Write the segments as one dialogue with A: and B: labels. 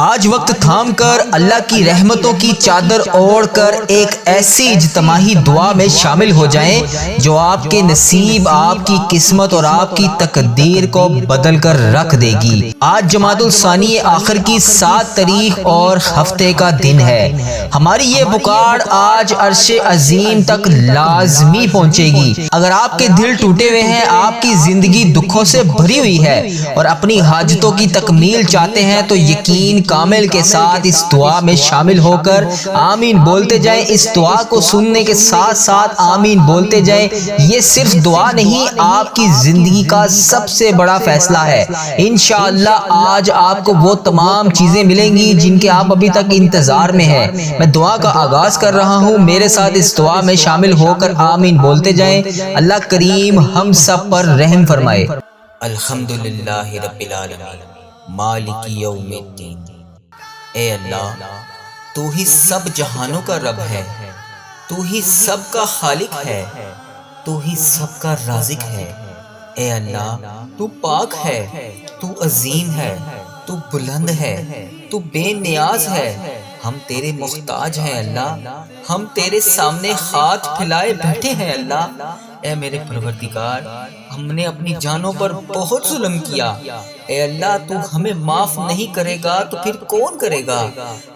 A: آج وقت تھام کر اللہ کی رحمتوں کی چادر اوڑھ کر ایک ایسی اجتماعی دعا میں شامل ہو جائیں جو آپ کے نصیب، آپ کی قسمت اور آپ کی تقدیر کو بدل کر رکھ دے گی۔ آج جمادی الثانی آخر کی 7 تاریخ اور ہفتے کا دن ہے۔ ہماری یہ پکار آج عرش عظیم تک لازمی پہنچے گی۔ اگر آپ کے دل ٹوٹے ہوئے ہیں، آپ کی زندگی دکھوں سے بھری ہوئی ہے اور اپنی حاجتوں کی تکمیل چاہتے ہیں تو یقین کامل کے ساتھ اس دعا میں شامل ہو کر آمین بولتے جائیں۔ اس دعا کو سننے کے ساتھ ساتھ آمین بولتے جائیں۔ یہ صرف دعا نہیں، آپ کی زندگی کا سب سے بڑا فیصلہ ہے۔ انشاءاللہ آج آپ کو وہ تمام چیزیں ملیں گی جن کے آپ ابھی تک انتظار میں ہیں۔ میں دعا کا آغاز کر رہا ہوں، میرے ساتھ اس دعا میں شامل ہو کر آمین بولتے جائیں۔ اللہ کریم ہم سب پر رحم فرمائے۔
B: الحمدللہ رب العالمین مالک یوم الدین۔ اے اللہ، تو ہی سب جہانوں کا رب ہے، تو ہی سب کا خالق ہے، تو ہی سب کا رازق ہے۔ اے اللہ، تو پاک ہے، تو عظیم ہے، تو بلند ہے، تو بے نیاز ہے۔ ہم تیرے محتاج ہیں اللہ، ہم تیرے سامنے ہاتھ پھیلائے بیٹھے ہیں اللہ۔ اے میرے پروردگار، ہم نے اپنی جانوں پر بہت ظلم کیا۔ اے اللہ، تو ہمیں معاف نہیں کرے گا تو پھر کون کرے گا؟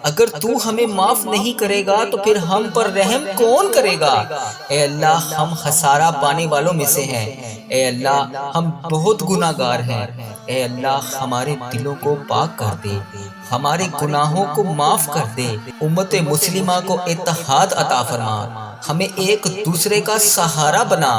B: اگر تو ہمیں معاف نہیں کرے گا تو پھر ہم پر رحم کون کرے گا؟ اے اللہ، ہم خسارہ پانے والوں میں سے ہیں۔ اے اللہ، ہم بہت گناہ گار ہیں۔ اے اللہ، ہمارے دلوں کو پاک کر دے، ہمارے گناہوں کو معاف کر دے۔ امت مسلمہ کو اتحاد عطا فرما، ہمیں ایک دوسرے کا سہارا بنا۔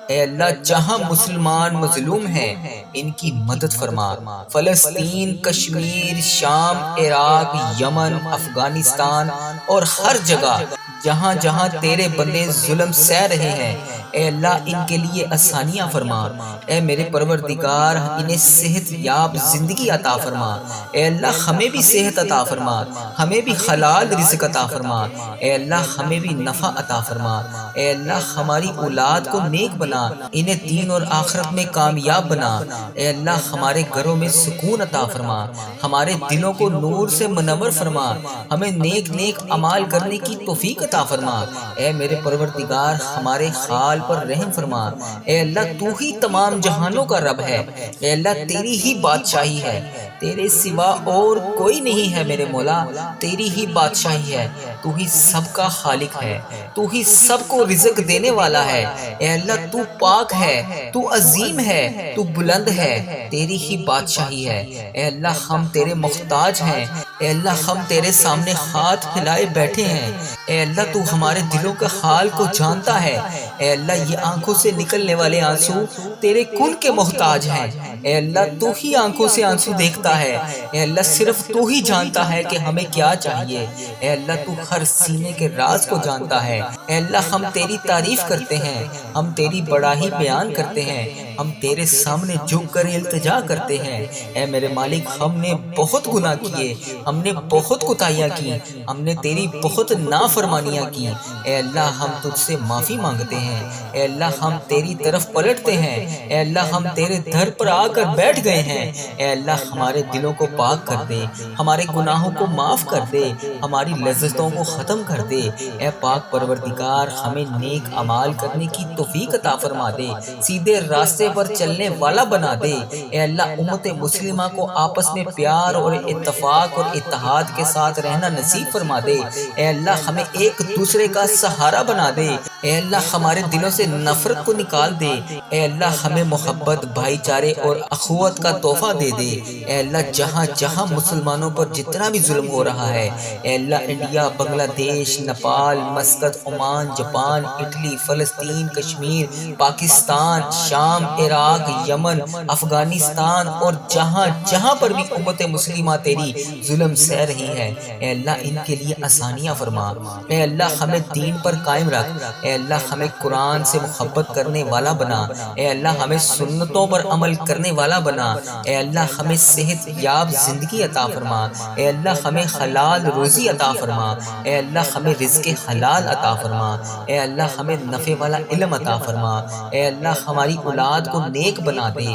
B: اے اللہ، جہاں مسلمان مظلوم ہیں ان کی مدد فرما۔ فلسطین، کشمیر، شام، عراق، یمن، افغانستان اور ہر جگہ جہاں جہاں تیرے بندے ظلم سہ رہے ہیں، اے اللہ ان کے لیے آسانیاں فرما۔ اے میرے پروردگار، انہیں صحت یاب زندگی عطا فرما۔ اے اللہ، ہمیں بھی صحت عطا فرما، ہمیں بھی حلال رزق عطا فرما۔ اے اللہ، ہمیں بھی نفع عطا فرما۔ اے اللہ، ہماری اولاد کو نیک بنا، انہیں دین اور آخرت میں کامیاب بنا۔ اے اللہ، ہمارے گھروں میں سکون عطا فرما، ہمارے دلوں کو نور سے منور فرما، ہمیں نیک نیک اعمال کرنے کی توفیق عطا فرما۔ اے میرے پروردگار، ہمارے حال پر رحم فرما۔ اے اللہ، تو ہی تمام جہانوں کا رب ہے۔ اے اللہ، تیری ہی بادشاہی ہے، تیرے سوا اور کوئی نہیں ہے میرے مولا، تیری ہی بادشاہی ہے۔ تو ہی سب کا خالق ہے، تو ہی سب کو رزق دینے والا ہے۔ اے اللہ، تو پاک ہے، تو عظیم ہے، تو بلند ہے، تیری ہی بادشاہی ہے۔ اے اللہ، ہم تیرے محتاج ہیں۔ اے اللہ، ہم تیرے سامنے ہاتھ پھیلائے بیٹھے ہیں۔ اے اللہ، تو ہمارے دلوں کے حال کو جانتا ہے۔ اے اللہ، یہ آنکھوں سے نکلنے والے آنسو تیرے کن کے محتاج ہیں۔ اے اللہ، تو ہی آنکھوں سے آنسو دیکھتا ہے۔ اے اللہ، صرف تو ہی جانتا ہے کہ ہمیں کیا چاہیے۔ اے اللہ، تو ہر سینے کے راز کو جانتا ہے۔ اے اللہ، ہم تیری تعریف کرتے ہیں، ہم تیری بڑائی بیان کرتے ہیں، ہم تیرے سامنے جھک کر التجا کرتے ہیں۔ اے میرے مالک، ہم نے بہت گناہ کیے، ہم نے بہت کوتاہیاں کی، ہم نے تیری بہت نافرمانیاں کی۔ اے اللہ، ہم تجھ سے معافی مانگتے ہیں۔ اے اللہ، ہم تیری طرف پلٹتے ہیں۔ اے اللہ، ہم تیرے در پر آ کر بیٹھ گئے ہیں۔ اے اللہ، ہمارے دلوں کو پاک کر دے، ہمارے گناہوں کو معاف کر دے، ہماری لذتوں کو ختم کر دے۔ اے پاک پروردگار، ہمیں نیک اعمال کرنے کی توفیق عطا فرما دے، سیدھے راستے پر چلنے والا بنا دے۔ اے اللہ، امت مسلمہ کو آپس میں پیار اور اتفاق اور اتحاد کے ساتھ رہنا نصیب فرما دے۔ اے اللہ، ہمیں ایک دوسرے کا سہارا بنا دے۔ اے اللہ، ہمارے دلوں سے نفرت کو نکال دے۔ اے اللہ، ہمیں محبت، بھائی چارے اور اخوت کا تحفہ دے دے۔ اے اللہ، جہاں جہاں مسلمانوں پر جتنا بھی ظلم ہو رہا ہے، اے اللہ، انڈیا، بنگلہ دیش، Nepal, Muscat, Oman, Japan, Italy, فلسطین، کشمیر، پاکستان، شام، عراق، یمن، افغانستان اور جہاں جہاں پر بھی امت مسلمہ تیری ظلم سہ رہی ہے، اے اللہ، ان کے لیے آسانیاں فرما۔ اے اللہ، ہمیں دین پر قائم رکھ۔ اے اللہ، ہمیں قرآن سے محبت کرنے والا بنا۔ اے اللہ، ہمیں سنتوں پر عمل کرنے والا بنا۔ اے اللہ، ہمیں صحت یاب زندگی عطا فرما۔ اے اللہ، ہمیں حلال روزی عطا فرما۔ اے اللہ، ہمیں رزق حلال عطا فرما۔ اے اللہ، ہمیں نفع والا علم عطا فرما۔ اے اللہ، ہماری اولاد کو نیک بنا دے۔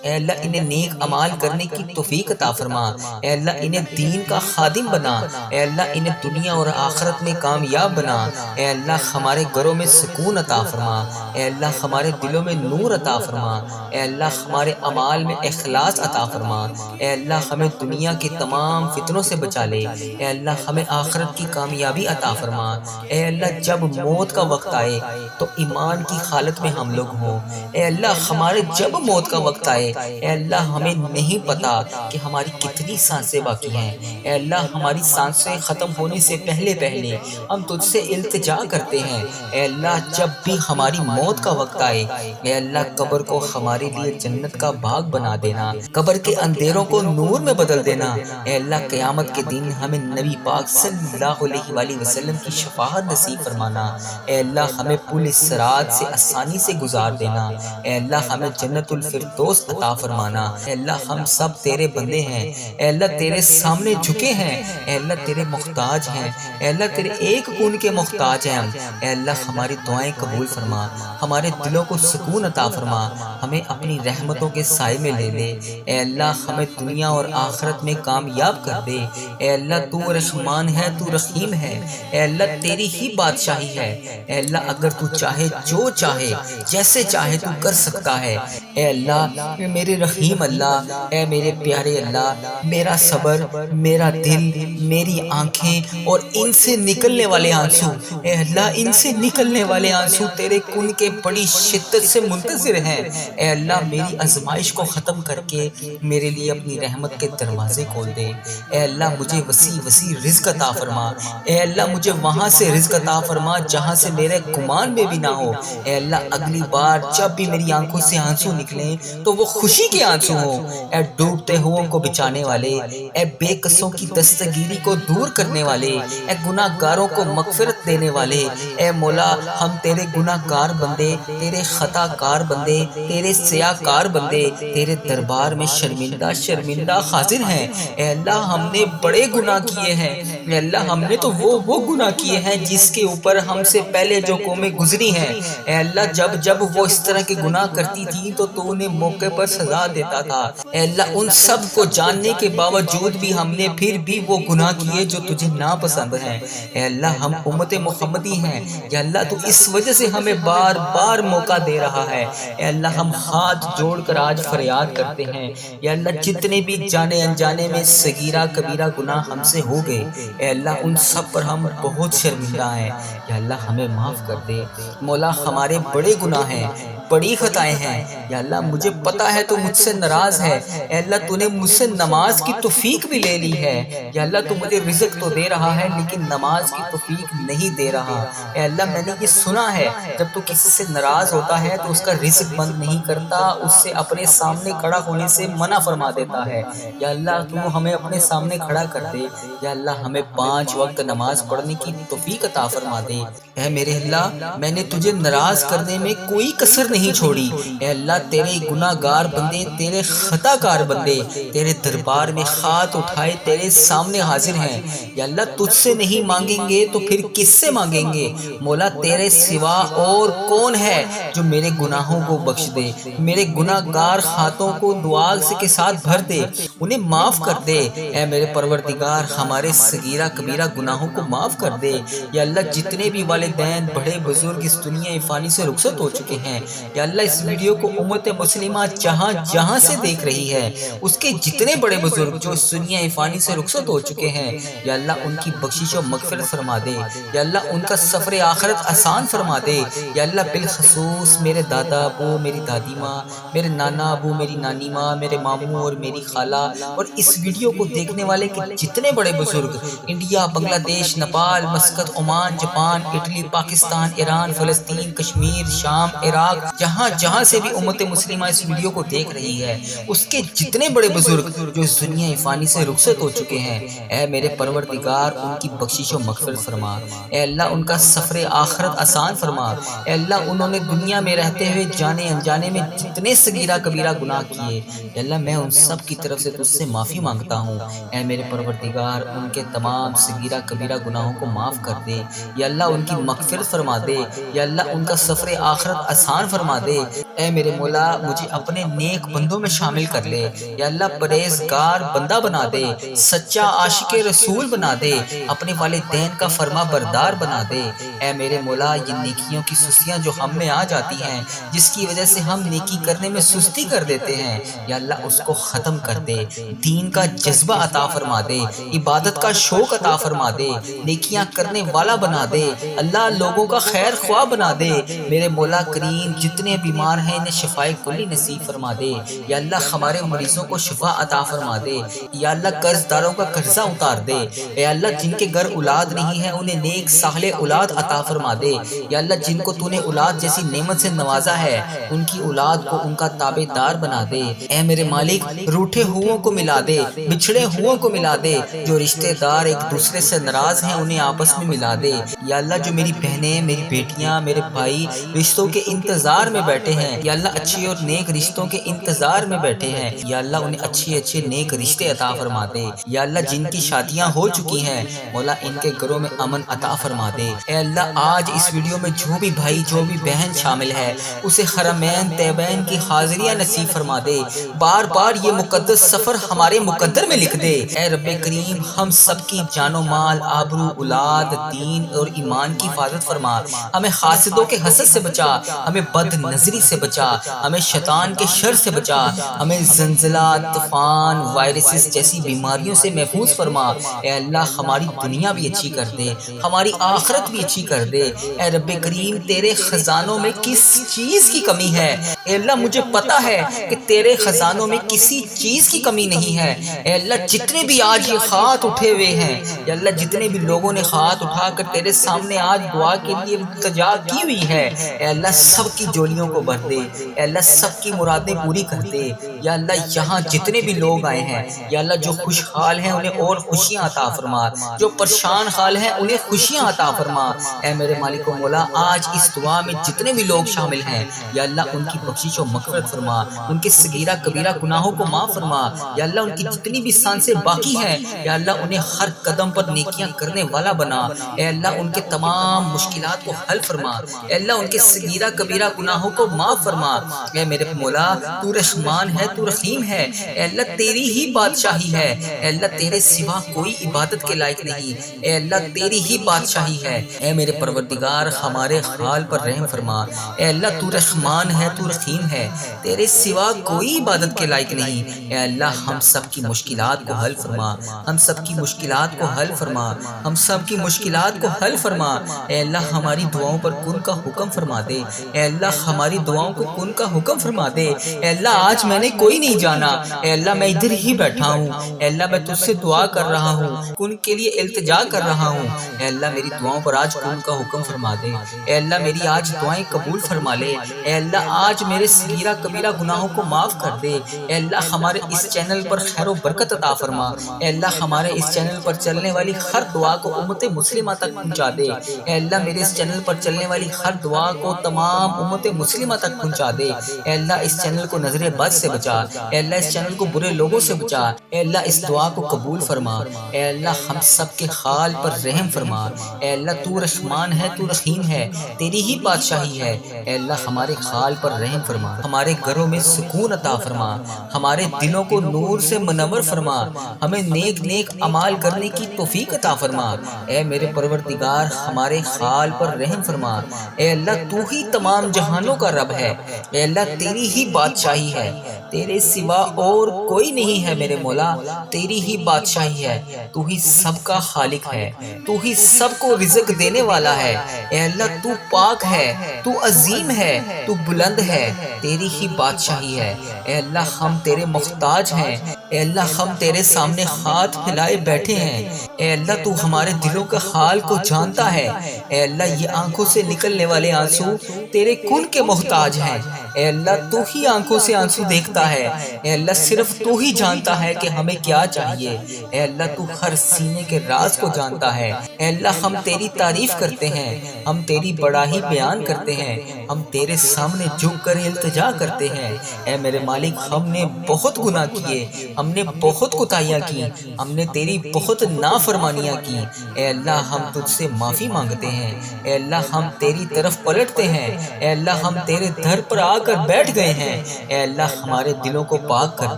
B: اے اللہ انہیں نیک اعمال کرنے کی توفیق عطا فرما، اے اللہ انہیں دین کا خادم بنا، اے اللہ انہیں دنیا اور آخرت میں کامیاب بنا، اے اللہ ہمارے گھروں میں سکون عطا فرما، اے اللہ ہمارے دلوں میں نور عطا فرما، اے اللہ ہمارے اعمال میں اخلاص عطا فرما، اے اللہ ہمیں دنیا کے تمام فتنوں سے بچا لے، اے اللہ ہمیں آخرت کی کامیابی عطا فرما، اے اللہ جب موت کا وقت آئے تو ایمان کی حالت میں ہم لوگ ہوں، اے اللہ ہمارے جب موت کا وقت آئے، اے اللہ ہمیں نہیں پتا کہ ہماری کتنی سانسیں باقی ہیں، اے اللہ ہماری سانسیں ختم ہونے سے پہلے پہلے ہم تجھ سے التجا کرتے ہیں، اے اللہ جب بھی ہماری موت کا وقت آئے، اے اللہ قبر کو ہمارے لیے جنت کا باغ بنا دینا، قبر کے اندھیروں کو نور میں بدل دینا، اے اللہ قیامت کے دن ہمیں نبی پاک صلی اللہ علیہ وآلہ وسلم کی شفاعت نصیب فرمانا، اے اللہ ہمیں پل صراط سے آسانی سے گزار دینا، اے اللہ ہمیں جنت الفردوس عطا فرمانا، اے اللہ ہم سب تیرے بندے ہیں، اے اللہ تیرے سامنے جھکے ہیں، اے اللہ تیرے محتاج ہیں، اے اللہ تیرے ایک کون کے محتاج ہیں ہم، اے اللہ ہماری دعائیں قبول فرما، ہمارے دلوں کو سکون عطا فرما، ہمیں اپنی رحمتوں کے سائے میں لے لے، اے اللہ ہمیں دنیا اور آخرت میں کامیاب کر دے، اے اللہ تو رحمان ہے، تو رحیم ہے، اے اللہ تیری ہی بادشاہی ہے، اے اللہ اگر تو چاہے جو چاہے جیسے چاہے تو کر سکتا ہے، اے اللہ میرے رحیم اللہ، اے میرے پیارے اللہ، میرا صبر، میرا دل، میری آنکھیں اور ان سے نکلنے والے آنسو، اے اللہ ان سے نکلنے والے آنسو تیرے کن کے بڑی شدت سے منتظر ہیں، اے اللہ میری آزمائش کو ختم کر کے میرے لیے اپنی رحمت کے دروازے کھول دے، اے اللہ مجھے وسیع وسیع رزق عطا فرما، اے اللہ مجھے وہاں سے رزق عطا فرما جہاں سے میرے گمان میں بھی نہ ہو، اے اللہ اگلی بار جب بھی میری آنکھوں سے آنسو نکلیں تو وہ خوشی کے آنسو ہوں، اے ڈوبتے ہوئوں کو بچانے والے، اے بے قصوں کی دستگیری کو دور کرنے والے، اے گناہ گاروں کو مغفرت دینے والے، اے مولا ہم تیرے گناہ گار بندے، تیرے خطا کار بندے، تیرے سیاہ کار بندے تیرے دربار میں شرمندہ شرمندہ حاضر ہیں، اے اللہ ہم نے بڑے گناہ کیے ہیں، اے اللہ ہم نے تو وہ گناہ کیے ہیں جس کے اوپر ہم سے پہلے جو قومیں گزری ہیں، اے اللہ جب وہ اس طرح کے گناہ کرتی تھی تو انہیں موقع پر سزا دیتا تھا، اے اللہ ان سب کو جاننے کے باوجود بھی ہم نے پھر بھی وہ گناہ کیے جو تجھے ناپسند ہیں، اے اللہ ہم امت محمدی ہیں، یا اللہ تو اس وجہ سے ہمیں بار بار موقع دے رہا ہے، اے اللہ ہم ہاتھ جوڑ کر آج فریاد کرتے ہیں، یا اللہ جتنے بھی جانے انجانے میں صغیرہ کبیرہ گناہ ہم سے ہو گئے، اے اللہ ان سب پر ہم بہت شرمندہ ہیں، یا اللہ ہمیں معاف کر دے، مولا ہمارے بڑے گناہ ہیں، بڑی خطائیں ہیں، یا اللہ مجھے پتا ہے تو مجھ سے ناراض ہے، اے اللہ تو نے مجھ سے نماز کی توفیق بھی لے لی ہے، یا اللہ تو مجھے رزق تو دے رہا ہے لیکن نماز کی توفیق نہیں دے رہا، اے اللہ میں نے یہ سنا ہے جب تو کسی سے ناراض ہوتا ہے تو اس کا رزق بند نہیں کرتا، اس سے اپنے سامنے کھڑا ہونے سے منع فرما دیتا ہے، یا اللہ تو ہمیں اپنے سامنے کھڑا کر دے، یا اللہ ہمیں 5 وقت نماز پڑھنے کی توفیق عطا فرما دے، اے میرے اللہ میں نے تجھے ناراض کرنے میں کوئی کسر نہیں چھوڑی، اے اللہ تیرے گناہ گار بندے، تیرے خطا کار بندے تیرے دربار میں ہاتھ اٹھائے تیرے سامنے حاضر ہیں، یا اللہ تجھ سے نہیں مانگیں گے تو پھر کس سے مانگیں گے، مولا تیرے سوا اور کون ہے جو میرے گناہوں کو بخش دے، میرے گناہ گار ہاتھوں کو دعا کے ساتھ بھر دے، انہیں معاف کر دے، اے میرے پروردگار ہمارے صغیرہ کبیرہ گناہوں کو معاف کر دے، یا اللہ جتنے بھی والدین بڑے بزرگ اس دنیا فانی سے رخصت ہو چکے ہیں، یا اللہ اس ویڈیو کو امت مسلمہ جہاں جہاں سے دیکھ رہی ہے اس کے جتنے بڑے بزرگ جو اس دنیا فانی سے رخصت ہو چکے ہیں، یا اللہ ان کی بخشش و مغفرت فرما دے، یا اللہ ان کا سفر آخرت آسان فرما دے، یا اللہ بالخصوص میرے دادا ابو، میری دادی ماں، میرے نانا ابو، میری نانی ماں، میرے ماموں اور میری خالہ اور اس ویڈیو کو دیکھنے والے کے جتنے بڑے بزرگ انڈیا، بنگلہ دیش، Nepal, Muscat, Oman, Japan, Italy, Pakistan, Iran, فلسطین، کشمیر، شام، عراق، جہاں جہاں سے بھی امت مسلمہ اس ویڈیو کو دیکھ رہی ہے اس کے جتنے بڑے بزرگ جو اس دنیا فانی سے رخصت ہو چکے ہیں، اے میرے پروردگار ان کی بخشش و مغفرت فرما، اے اللہ ان کا سفر آخرت آسان فرما، اے اللہ انہوں نے دنیا میں رہتے ہوئے جانے انجانے میں جتنے صغیرہ کبیرہ گناہ کیے، اے اللہ میں ان سب کی طرف سے تجھ سے معافی مانگتا ہوں، اے میرے پروردگار ان کے تمام صغیرہ کبیرہ گناہوں کو معاف کر دے، یا اللہ ان کی مغفرت فرما دے، یا اللہ ان کا سفر آخرت آسان فرما دے۔ اے میرے مولا مجھے اپنے نیک بندوں میں شامل کر لے، یا اللہ پرہیزگار بندہ بنا دے، سچا عاشق رسول بنا دے، اپنے والدین کا فرما بردار بنا دے۔ اے میرے مولا یہ نیکیوں کی سستیاں جو ہم میں آ جاتی ہیں، جس کی وجہ سے ہم نیکی کرنے میں سستی کر دیتے ہیں، یا اللہ اس کو ختم کر دے، دین کا جذبہ عطا فرما دے، عبادت کا شوق عطا فرما دے، نیکیاں کرنے والا بنا دے، اللہ لوگوں کا خیر خواہ بنا دے۔ میرے مولا کریم جتنے بیمار ہیں انہیں شفائے کلی نصیب فرما دے، یا اللہ ہمارے مریضوں کو شفا عطا فرما دے، یا اللہ قرض داروں کا قرضہ اتار دے، اے اللہ جن کے گھر اولاد نہیں ہے انہیں نیک صالح اولاد عطا فرما دے، یا اللہ جن کو تو نے اولاد جیسی نعمت سے نوازا ہے ان کی اولاد کو ان کا تابع دار بنا دے۔ اے میرے مالک روٹھے ہوئوں کو ملا دے، بچھڑے ہوئوں کو ملا دے، جو رشتہ دار ایک دوسرے سے ناراض ہیں انہیں آپس میں ملا دے، یا اللہ جو میری بہنیں میری بیٹیاں میرے بھائی رشتوں کے انتظار میں بیٹھے ہیں، یا اللہ اچھے اور نیک رشتوں کے انتظار میں بیٹھے ہیں، یا اللہ انہیں اچھے اچھے نیک رشتے عطا فرما دے، یا اللہ جن کی شادیاں ہو چکی ہیں مولا ان کے گھروں میں امن عطا فرما دے۔ اے اللہ آج اس ویڈیو میں جو بھی بھائی جو بھی بہن شامل ہے اسے حرمین طیبین کی حاضریاں نصیب فرما دے، بار بار یہ مقدس سفر ہمارے مقدر میں لکھ دے۔ اے رب کریم ہم سب کی جان و مال آبرو اولاد دین اور ایمان کی حفاظت فرما، ہمیں حاسدوں کے حسد سے بچا، ہمیں بد نظری سے بچا، ہمیں شیطان کے شر سے بچا، ہمیں زلزلہ طوفان وائرسز جیسی بیماریوں سے محفوظ فرما۔ اے اللہ ہماری دنیا بھی اچھی کر دے، ہماری آخرت بھی اچھی کر دے۔ اے رب کریم تیرے خزانوں میں کس چیز کی کمی ہے؟ اے اللہ مجھے پتا ہے کہ تیرے خزانوں میں کسی چیز کی کمی نہیں ہے۔ اے اللہ جتنے بھی آج یہ ہاتھ اٹھے ہوئے ہیں، یا اللہ جتنے بھی لوگوں نے ہاتھ اٹھا کر تیرے سامنے آج دعا کے لیے التجا کی ہوئی ہے، اے اللہ سب کی جولیوں کو بھر دے، اے اللہ سب کی مرادیں پوری کر دے۔ یا اللہ یہاں جتنے بھی لوگ آئے ہیں یا اللہ جو خوشحال ہیں انہیں اور خوشیاں عطا فرما، جو پریشان حال ہیں انہیں خوشیاں عطا فرما۔ اے میرے مالک و مولا آج اس دعا میں جتنے بھی لوگ شامل ہیں یا اللہ ان کی بخشش و مغفرت فرما، ان کے صغیرہ کبیرہ گناہوں کو معاف فرما، یا اللہ ان کی جتنی بھی سانسیں باقی ہیں یا اللہ انہیں ہر قدم پر نیکیاں کرنے والا بنا۔ اے اللہ ان کے تمام مشکلات کو حل فرما، اے اللہ ان کے صغیرہ کبیرہ گناہوں کو معاف فرما۔ اے میرے مولا تو رحمان ہے تو رحیم ہے، اے اللہ تیری ہی بادشاہی ہے، اے اللہ تیرے سوا کوئی عبادت کے لائق نہیں، اے اللہ تیری ہی بادشاہی ہے۔ اے میرے پروردگار ہمارے حال پر رحم فرما، اے اللہ تو رحمان ہے تو رحیم ہے، تیرے سوا کوئی عبادت کے لائق نہیں، اے اللہ ہم سب کی مشکلات کو حل فرما، ہم سب کی مشکلات کو حل فرما، ہم سب کی مشکلات کو حل فرما۔ اے اللہ ہماری دعاؤں پر کن کا حکم فرما دے، اے اللہ ہماری دعاؤں کو کن کا حکم فرما دے۔ اے اللہ آج میں نے کوئی نہیں جانا، اے اللہ میں ادھر ہی بیٹھا ہوں، اے اللہ میں تجھ سے دعا کر رہا ہوں، کن کے لیے التجا کر رہا ہوں، اے اللہ میری دعاؤں پر آج کن کا حکم فرما دے، اے اللہ میری آج دعائیں قبول فرما لے، اے اللہ آج میرے صغیرہ کبیرہ گناہوں کو معاف کر دے، اے اللہ ہمارے اس چینل پر خیر و برکت عطا فرما، اے اللہ ہمارے اس چینل پر چلنے والی ہر دعا کو امت مسلمہ تک پہنچا دے، اے اللہ میرے اس چینل پر چلنے والی ہر دعا کو تمام امت مسلمہ تک پہنچا دے، اے اللہ اس چینل کو نظر بد سے بچا، اے اللہ اس چینل کو برے لوگوں سے بچا، اے اللہ اس دعا کو قبول فرما، اے اللہ ہم سب کے حال پر رحم فرما، اے اللہ تو رحمان ہے تو رحیم ہے، تیری ہی بادشاہی ہے، اے اللہ ہمارے حال پر رحم فرما، ہمارے گھروں میں سکون عطا فرما، ہمارے دلوں کو نور سے منور فرما، ہمیں نیک نیک اعمال کرنے کی توفیق عطا فرما۔ اے میرے پروردگار ہمارے حال پر رحم فرما، اے اللہ تو ہی تمام جہانوں کا رب ہے، اے اللہ تیری ہی بادشاہی ہے، تیرے سوا اور کوئی نہیں ہے میرے مولا، تیری ہی بادشاہی ہے، تو ہی سب کا خالق ہے، تو ہی سب کو رزق دینے والا ہے، اے اللہ تو پاک ہے، تو عظیم ہے، تو بلند ہے، تیری ہی بادشاہی ہے، اے اللہ ہم تیرے محتاج ہیں، اے اللہ ہم تیرے سامنے ہاتھ پھیلائے بیٹھے ہیں، اے اللہ تو ہمارے دلوں کا حال کو جانتا ہے، اے اللہ یہ آنکھوں سے نکلنے والے آنسو تیرے کن کے محتاج ہیں، اے اللہ تو ہی آنکھوں سے آنسو دیکھتا ہے، اے اللہ صرف تو ہی جانتا ہے کہ ہمیں کیا چاہیے، اے اللہ تو ہر سینے کے راز کو جانتا ہے، اے اللہ ہم تیری تعریف کرتے ہیں، ہم تیری بڑائی بیان کرتے ہیں، ہم تیرے سامنے جھک کر التجا کرتے ہیں۔ اے میرے مالک ہم نے بہت گناہ کیے، ہم نے بہت کوتاہیاں کی، ہم نے تیری بہت نافرمانیاں کی، اے اللہ ہم تجھ سے معافی مانگتے ہیں۔ ہیں، اے اللہ ہم تیری طرف پلٹتے ہیں، اے اللہ ہم تیرے در پر آ کر بیٹھ گئے ہیں، اے اللہ ہمارے دلوں کو پاک کر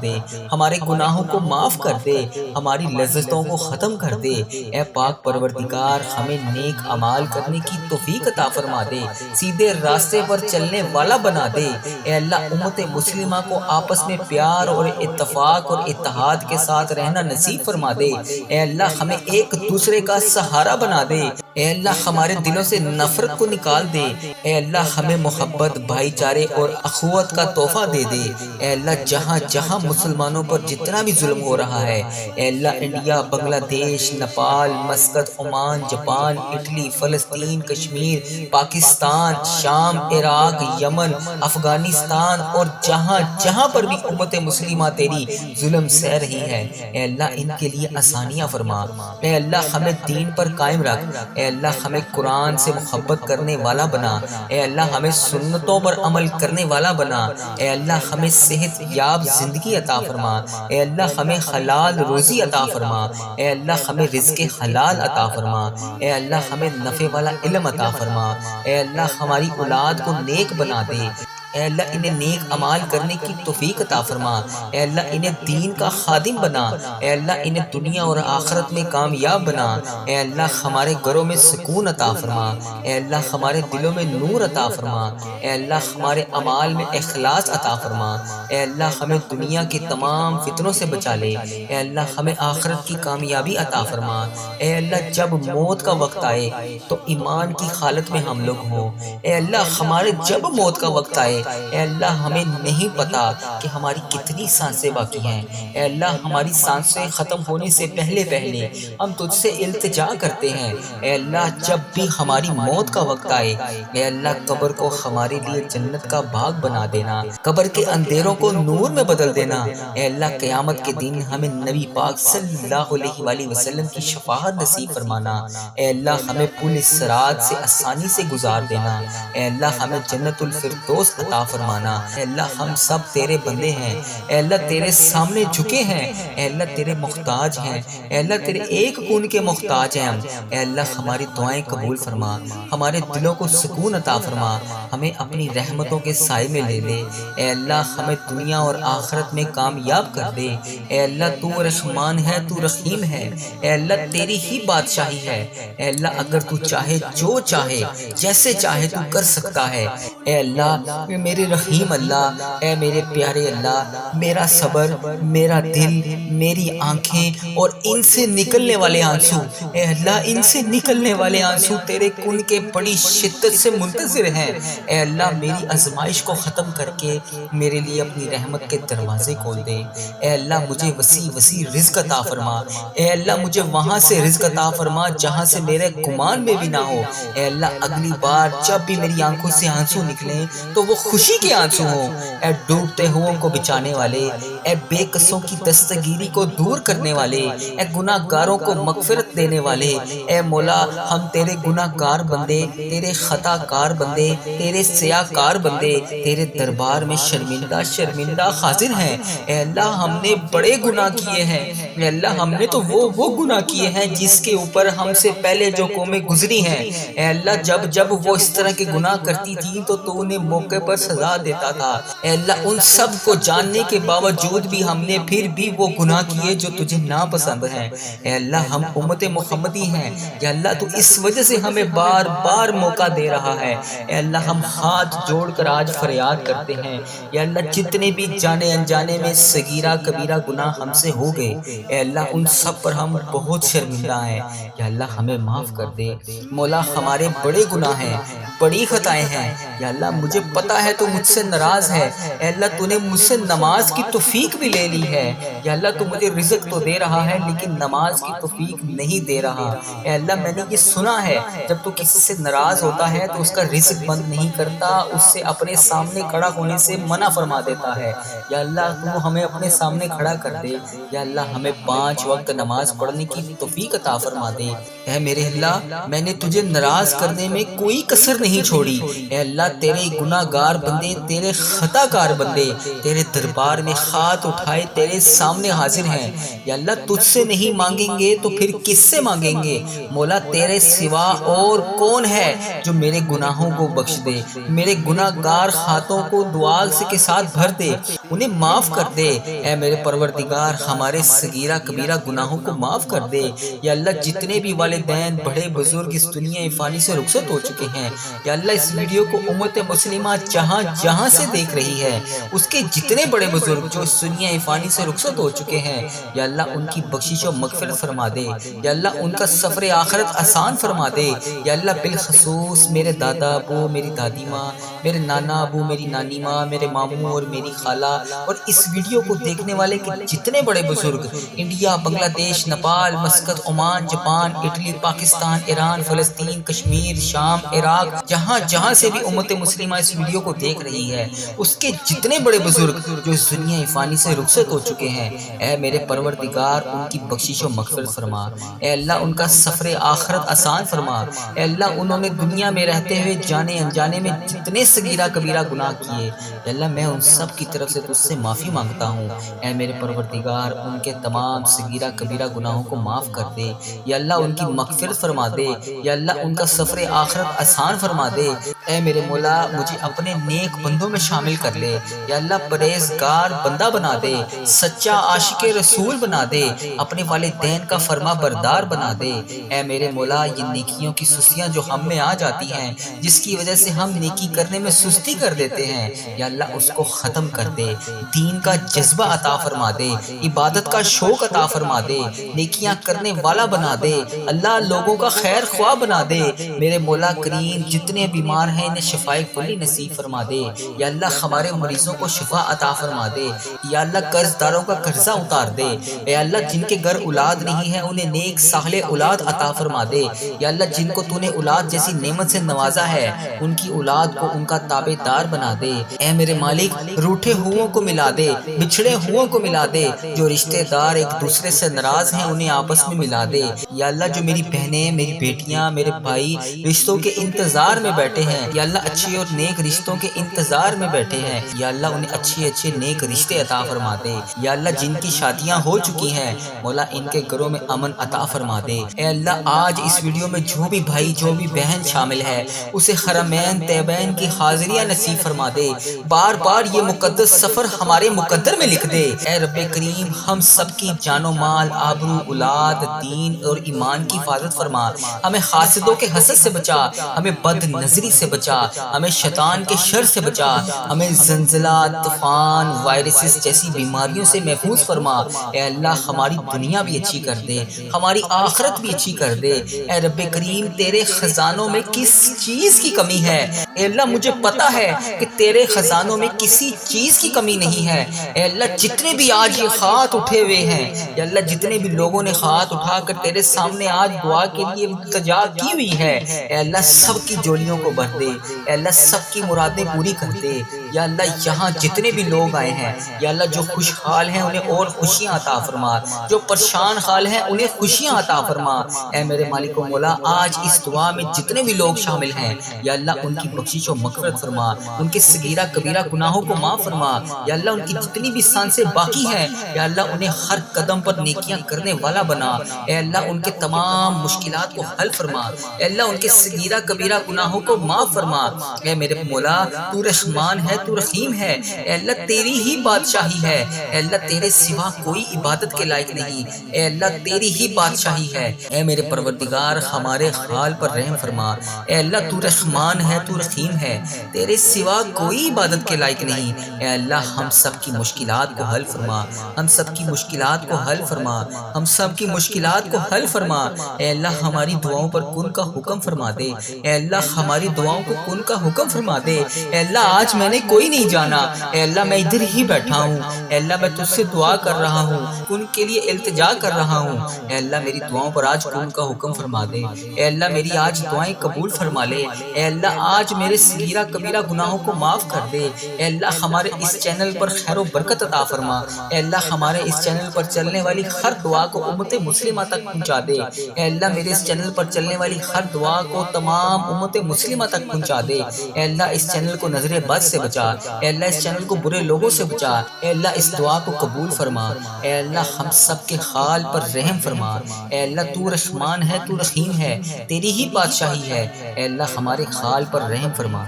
B: دے، ہمارے گناہوں کو معاف کر دے، ہماری لذتوں کو ختم کر دے، اے پاک پروردگار ہمیں نیک اعمال کرنے کی توفیق عطا فرما دے، سیدھے راستے پر چلنے والا بنا دے، اے اللہ امت مسلمہ کو آپس میں پیار اور اتفاق اور اتحاد کے ساتھ رہنا نصیب فرما دے، اے اللہ ہمیں ایک دوسرے کا سہارا بنا دے، اے اللہ ہمارے دلوں سے نفرت کو نکال دے، اے اللہ ہمیں محبت، بھائی چارے اور اخوت کا تحفہ دے دے، اے اللہ جہاں جہاں مسلمانوں پر جتنا بھی ظلم ہو رہا ہے، اے اللہ انڈیا، بنگلہ دیش، Nepal, Muscat, Oman, Japan, Italy, فلسطین، کشمیر، پاکستان، شام، عراق، یمن، افغانستان اور جہاں جہاں پر بھی امت مسلمہ تیری ظلم سہ رہی ہے، اے اللہ ان کے لیے آسانیاں فرما، اے اللہ ہمیں دین پر قائم رکھ، اے اللہ ہمیں قرآن سے محبت کرنے والا بنا، اے اللہ ہمیں سنتوں پر عمل کرنے والا بنا، اے اللہ ہمیں صحت یاب زندگی عطا فرما، اے اللہ ہمیں حلال روزی عطا فرما، اے اللہ ہمیں رزق حلال عطا فرما، اے اللہ ہمیں نفع والا علم عطا فرما، اے اللہ ہماری اولاد کو نیک بنا دے، اے اللہ انہیں نیک اعمال کرنے کی توفیق عطا فرما، اے اللہ انہیں دین کا خادم بنا، اے اللہ انہیں دنیا اور آخرت میں کامیاب بنا، اے اللہ ہمارے گھروں میں سکون عطا فرما، اے اللہ ہمارے دلوں میں نور عطا فرما، اے اللہ ہمارے اعمال میں اخلاص عطا فرما، اے اللہ ہمیں دنیا کی تمام فتنوں سے بچا لے، اے اللہ ہمیں آخرت کی کامیابی عطا فرما، اے اللہ جب موت کا وقت آئے تو ایمان کی حالت میں ہم لوگ ہوں، اے اللہ ہمارے جب موت کا وقت آئے، اے اللہ ہمیں نہیں پتا کہ ہماری کتنی سانسیں باقی ہیں، اے اللہ ہماری سانسیں ختم ہونے سے پہلے پہلے ہم تجھ سے التجا کرتے ہیں، اے اللہ جب بھی ہماری موت کا وقت آئے، اے اللہ قبر کو ہمارے لیے جنت کا باغ بنا دینا، قبر کے اندھیروں کو نور میں بدل دینا، اے اللہ قیامت کے دن ہمیں نبی پاک صلی اللہ علیہ وآلہ وسلم کی شفاعت نصیب فرمانا، اے اللہ ہمیں پل صراط سے آسانی سے گزار دینا، اے اللہ ہمیں جنت الفردوس عطا فرمانا، اے اللہ ہم سب تیرے بندے ہیں، اے اللہ تیرے سامنے جھکے ہیں، اے اللہ تیرے محتاج ہیں، اے اللہ تیرے ایک کون کے محتاج ہیں ہم، اے اللہ ہماری دعائیں قبول فرما، ہمارے دلوں کو سکون عطا فرما، ہمیں اپنی رحمتوں کے سائے میں لے لے، اے اللہ ہمیں دنیا اور آخرت میں کامیاب کر دے، اے اللہ تو رحمان ہے، تو رحیم ہے، اے اللہ تیری ہی بادشاہی ہے، اے اللہ اگر تو چاہے جو چاہے جیسے چاہے تو کر سکتا ہے، اے اللہ میرے رحیم اللہ، اے میرے پیارے اللہ، میرا صبر، میرا دل، میری آنکھیں اور ان سے نکلنے والے آنسو، اے اللہ ان سے نکلنے والے آنسو تیرے کن کے بڑی شدت سے منتظر ہیں، اے اللہ میری آزمائش کو ختم کر کے میرے لیے اپنی رحمت کے دروازے کھول دے، اے اللہ مجھے وسیع وسیع رزق عطا فرما، اے اللہ مجھے وہاں سے رزق عطا فرما جہاں سے میرے گمان میں بھی نہ ہو، اے اللہ اگلی بار جب بھی میری آنکھوں سے آنسو نکلیں تو وہ خوشی کے آنسو ہوں، اے ڈوبتے ہوں کو بچانے والے، اے بے قصوں کی دستگیری کو دور کرنے والے، اے گناہ گاروں کو مغفرت دینے والے، اے مولا ہم تیرے گناہ گار بندے، تیرے خطا کار بندے، تیرے سیاہ کار بندے تیرے دربار میں شرمندہ شرمندہ حاضر ہیں، اے اللہ ہم نے بڑے گناہ کیے ہیں، اے اللہ ہم نے تو وہ گناہ کیے ہیں جس کے اوپر ہم سے پہلے جو قومیں گزری ہیں، اے اللہ جب وہ اس طرح کے گناہ کرتی تھی تو انہیں موقع پر سزا دیتا تھا، اے اللہ ان سب کو جاننے کے باوجود بھی ہم نے پھر بھی وہ گناہ کیے جو تجھے ناپسند ہیں، اے اللہ ہم امت محمدی ہیں، یا اللہ تو اس وجہ سے ہمیں بار بار موقع دے رہا ہے، اے اللہ ہم ہاتھ جوڑ کر آج فریاد کرتے ہیں، یا اللہ جتنے بھی جانے انجانے میں صغیرہ کبیرہ گناہ ہم سے ہو گئے، اے اللہ ان سب پر ہم بہت شرمندہ ہیں، یا اللہ ہمیں معاف کر دے، مولا ہمارے بڑے گناہ ہیں، بڑی خطائیں ہیں، یا اللہ مجھے پتا ہے تو مجھ سے ناراض ہے، اے اللہ تو نے مجھ سے نماز کی توفیق بھی لے لی ہے، یا اللہ تو مجھے رزق تو دے رہا ہے لیکن نماز کی توفیق نہیں دے رہا، اے اللہ میں نے یہ سنا ہے جب تو کسی سے ناراض ہوتا ہے تو اس کا رزق بند نہیں کرتا، اس سے اپنے سامنے کھڑا ہونے سے منع فرما دیتا ہے، یا اللہ تو ہمیں اپنے سامنے کھڑا کر دے، یا اللہ ہمیں 5 وقت نماز پڑھنے کی توفیق عطا فرما دے، اے میرے اللہ میں نے تجھے ناراض کرنے میں کوئی کسر نہیں چھوڑی، اے اللہ تیرے گناہ گار گنہگار بندے، تیرے خطا کار بندے تیرے دربار میں ہاتھ اٹھائے تیرے سامنے حاضر ہیں۔ یا اللہ تجھ سے نہیں مانگیں گے تو پھر کس سے مانگیں گے؟ مولا تیرے سوا اور کون ہے جو میرے گناہوں کو بخش دے، میرے گناہگار ہاتھوں کو دعا کے ساتھ بھر دے، انہیں معاف کر دے۔ اے میرے پروردگار ہمارے صغیرہ کبیرہ گناہوں کو معاف کر دے۔ یا اللہ جتنے بھی والدین بڑے بزرگ اس دنیا فانی سے رخصت ہو چکے ہیں، یا اللہ اس ویڈیو کو امت مسلمہ جہاں جہاں سے دیکھ رہی ہے، اس کے جتنے بڑے بزرگ جو اس دنیا فانی سے رخصت ہو چکے ہیں، یا اللہ ان کی بخشش و مغفرت فرما دے۔ یا اللہ ان کا سفر آخرت آسان فرما دے۔ یا اللہ بالخصوص میرے دادا ابو، میری دادی ماں، میرے نانا ابو، میری نانی ماں، میرے ماموں اور میری خالہ اور اس ویڈیو کو دیکھنے والے کے جتنے بڑے بزرگ انڈیا، بنگلہ دیش، Nepal, Muscat, Oman, Japan, Italy, Pakistan, Iran, فلسطین، کشمیر، شام، عراق، جہاں جہاں سے بھی امت مسلمہ اس ویڈیو کو دیکھ رہی ہے، اس کے جتنے بڑے بزرگ جو اس دنیا فانی سے رخصت ہو چکے ہیں، اے میرے پروردگار ان کی بخشش و مغفرت فرما۔ اے اللہ ان کا سفر آخرت آسان فرما۔ اے اللہ انہوں نے دنیا میں رہتے ہوئے جانے انجانے میں جتنے صغیرہ کبیرہ گناہ کیے، یا اللہ میں ان سب کی طرف سے تجھ سے معافی مانگتا ہوں۔ اے میرے پروردگار ان کے تمام صغیرہ کبیرہ گناہوں کو معاف کر دے۔ یا اللہ ان کی مغفرت فرما دے۔ یا اللہ ان کا سفر آخرت آسان فرما دے۔ اے میرے مولا مجھے اپنے نیک بندوں میں شامل کر لے۔ یا اللہ پرہیزگار بندہ بنا دے، سچا عاشق رسول بنا دے، اپنے والدین کا فرما بردار بنا دے۔ اے میرے مولا یہ نیکیوں کی سستیاں جو ہم میں آ جاتی ہیں، جس کی وجہ سے ہم نیکی کرنے میں سستی کر دیتے ہیں، یا اللہ اس کو ختم کر دے، دین کا جذبہ عطا فرما دے، عبادت کا شوق عطا فرما دے، نیکیاں کرنے والا بنا دے، اللہ لوگوں کا خیر خواہ بنا دے۔ میرے مولا کریم جتنے بیمار ہیں انہیں شفائے کلی نصیب فرما دے۔ یا اللہ ہمارے مریضوں کو شفا عطا فرما دے۔ یا اللہ قرض داروں کا قرضہ اتار دے۔ اے اللہ جن کے گھر اولاد نہیں ہے انہیں نیک صالح اولاد عطا فرما دے۔ یا اللہ جن کو تو نے اولاد جیسی نعمت سے نوازا ہے ان کی اولاد کو ان کا تابع دار بنا دے۔ اے میرے مالک روٹھے ہوں کو ملا دے، بچھڑے ہوں کو ملا دے، جو رشتہ دار ایک دوسرے سے ناراض ہیں انہیں آپس میں ملا دے۔ یا اللہ جو میری بہنیں، میری بیٹیاں، میرے بھائی رشتوں کے انتظار میں بیٹھے ہیں، یا اللہ اچھے اور نیک رشتوں کے انتظار میں بیٹھے ہیں، یا اللہ انہیں اچھے اچھے نیک رشتے عطا فرما دے۔ یا اللہ جن کی شادیاں ہو چکی ہیں مولا ان کے گھروں میں امن عطا فرما دے۔ اے اللہ آج اس ویڈیو میں جو بھی بھائی جو بھی بہن شامل ہے اسے حرمین طیبین کی حاضریاں نصیب فرما دے، بار بار یہ مقدس سفر ہمارے مقدر میں لکھ دے۔ اے رب کریم ہم سب کی جان و مال، آبرو، اولاد، دین اور ایمان کی حفاظت فرما، ہمیں حاسدوں کے حسد سے بچا، ہمیں بد نظری سے بچا، ہمیں شیطان کے شر سے بچا، ہمیں زلزلہ، طوفان، وائرسز جیسی بیماریوں سے محفوظ فرما۔ اے اللہ ہماری دنیا بھی اچھی کر دے، ہماری آخرت بھی اچھی کر دے۔ اے رب کریم تیرے خزانوں میں کس چیز کی کمی ہے؟ اے اللہ مجھے پتا ہے کہ تیرے خزانوں میں کسی چیز کی کمی نہیں ہے۔ اے اللہ جتنے بھی آج یہ ہاتھ اٹھے ہوئے ہیں، یا اللہ جتنے بھی لوگوں نے ہاتھ اٹھا کر تیرے سامنے آج دعا کے لیے التجا کی ہوئی ہے، اے اللہ سب کی جولیوں کو بھر دے، اے اللہ سب کی مرادیں پوری کر دے۔ یا اللہ یہاں جتنے بھی لوگ آئے ہیں، یا اللہ جو خوشحال ہیں انہیں اور خوشیاں عطا فرما، جو پریشان حال ہیں انہیں خوشیاں عطا فرما۔ اے میرے مالک و مولا آج اس دعا میں جتنے بھی لوگ شامل ہیں، یا اللہ ان کی بخشش و مغفرت فرما، ان کے صغیرہ کبیرہ گناہوں کو معاف فرما۔ یا اللہ ان کی جتنی بھی سانسیں باقی ہیں، یا اللہ انہیں ہر قدم پر نیکیاں کرنے والا بنا۔ اے اللہ ان کے تمام مشکلات کو حل فرما، اے اللہ ان کے صغیرہ کبیرہ گناہوں کو معاف فرما۔ اے میرے مولا تو رحمان ہے، تو رحیم ہے، اے اللہ تیری ہی بادشاہی ہے، اے اللہ تیرے سوا کوئی عبادت کے لائق نہیں، اے اللہ تیری ہی بادشاہی ہے۔ اے میرے پروردگار ہمارے حال پر رحم فرما، اے اللہ تو رحمان ہے، تو رحیم ہے، تیرے سوا کوئی عبادت کے لائق نہیں، اے اللہ ہم سب کی مشکلات کو حل فرما، ہم سب کی مشکلات کو حل فرما، ہم سب کی مشکلات کو حل فرما۔ اے اللہ ہماری دعاؤں پر کن کا حکم فرما دے، اے اللہ ہماری دعاؤں کو کن کا حکم فرما دے۔ اے اللہ آج میں نے کوئی نہیں جانا، اے اللہ میں ادھر ہی بیٹھا ہوں، اے اللہ میں تجھ سے دعا کر رہا ہوں، ان کے لیے التجا کر رہا ہوں، اے اللہ میری دعاؤں پر آج ان کا حکم فرما دے، اے اللہ میری آج دعائیں قبول فرما لے، اے اللہ آج میرے صغیرہ کبیرہ گناہوں کو معاف کر دے، اے اللہ ہمارے اس چینل پر خیر و برکت عطا فرما، اے اللہ ہمارے اس چینل پر چلنے والی ہر دعا کو امت مسلمہ تک پہنچا دے، اے اللہ میرے اس چینل پر چلنے والی ہر دعا کو تمام امت مسلمہ تک پہنچا دے، اے اللہ اس چینل کو نظر بد سے بچا، اے اللہ اس چینل کو برے لوگوں سے بچا، اے اللہ اس دعا کو قبول فرما، اے اللہ ہم سب کے حال پر رحم فرما، اے اللہ تو رحمان ہے، تو رحیم ہے، تیری ہی بادشاہی ہے، اے اللہ ہمارے حال پر رحم فرما۔